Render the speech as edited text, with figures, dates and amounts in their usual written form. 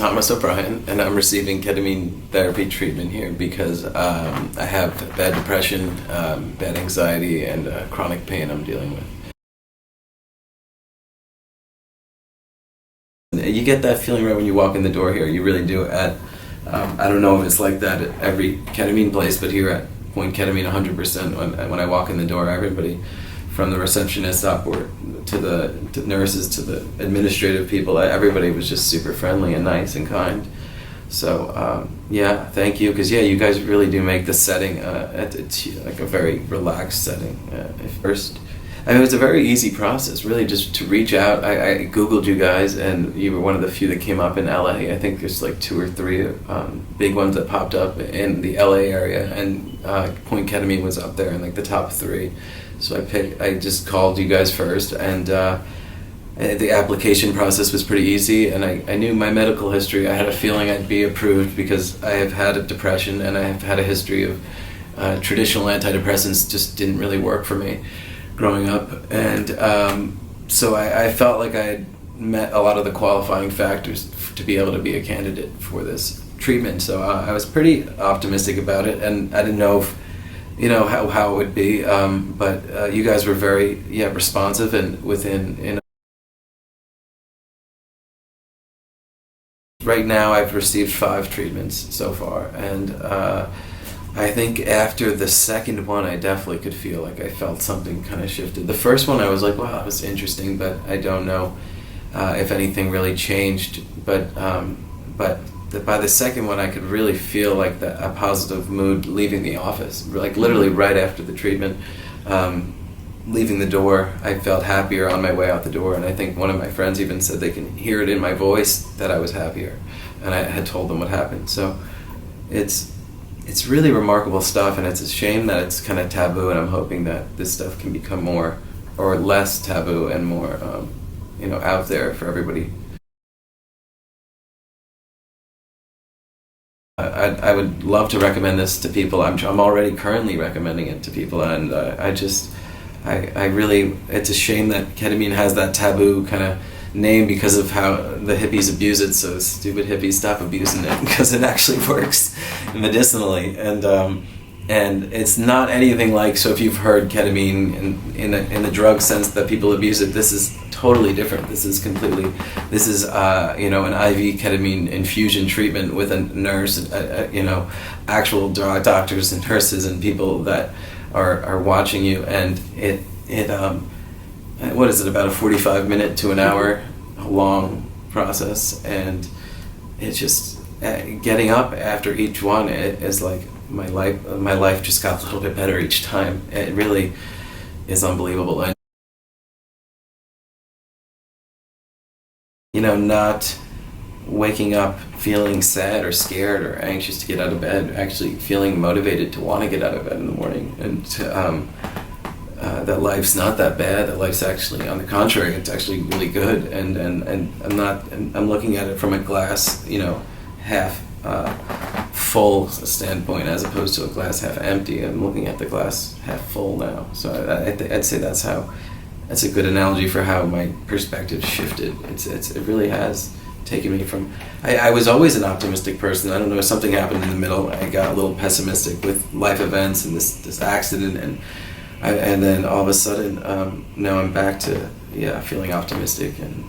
Thomas O'Brien, and I'm receiving ketamine therapy treatment here because I have bad depression, bad anxiety, and chronic pain I'm dealing with. You get that feeling right when you walk in the door here. You really do. I don't know if it's like that at every ketamine place, but here at Pointketamine, 100%. When I walk in the door, everybody, from the receptionist upward to the nurses to the administrative people, everybody was just super friendly and nice and kind. So yeah, thank you, because you guys really do make the setting it's like a very relaxed setting. First, it was a very easy process, really, just to reach out. I Googled you guys, and you were one of the few that came up in LA. I think there's like 2 or 3 big ones that popped up in the LA area, and Pointketamine was up there in like the top 3. So I just called you guys first, and the application process was pretty easy, and I knew my medical history. I had a feeling I'd be approved because I have had a depression, and I have had a history of traditional antidepressants just didn't really work for me growing up, and so I felt like I had met a lot of the qualifying factors to be able to be a candidate for this treatment. So I was pretty optimistic about it, and I didn't know if, how it would be, but you guys were very responsive, and within right now I've received 5 treatments so far, and I think after the second one I definitely could feel like I felt something kind of shifted. The first one I was like, wow, that was interesting, but I don't know if anything really changed, but by the second one I could really feel like a positive mood leaving the office, like literally right after the treatment. Leaving the door, I felt happier on my way out the door, and I think one of my friends even said they can hear it in my voice that I was happier, and I had told them what happened. So it's really remarkable stuff, and it's a shame that it's kind of taboo, and I'm hoping that this stuff can become more or less taboo and more out there for everybody. I would love to recommend this to people. I'm already currently recommending it to people, and I really, it's a shame that ketamine has that taboo kind of name because of how the hippies abuse it. So stupid hippies, stop abusing it, because it actually works medicinally, and it's not anything like. So if you've heard ketamine in the drug sense that people abuse it, this is totally different. This is an IV ketamine infusion treatment with a nurse, actual doctors and nurses and people that are watching you, and what is it, about a 45-minute to an hour long process, and it's just getting up after each one. It is like my life just got a little bit better each time. It really is unbelievable. And not waking up feeling sad or scared or anxious to get out of bed, actually feeling motivated to want to get out of bed in the morning, and to that life's not that bad, that life's actually, on the contrary, it's actually really good, and I'm looking at it from a glass, half full standpoint as opposed to a glass half empty. I'm looking at the glass half full now. So I'd say that's a good analogy for how my perspective shifted. It really has taken me from, I was always an optimistic person. I don't know, something happened in the middle. I got a little pessimistic with life events and this accident, and then all of a sudden, now I'm back to feeling optimistic. And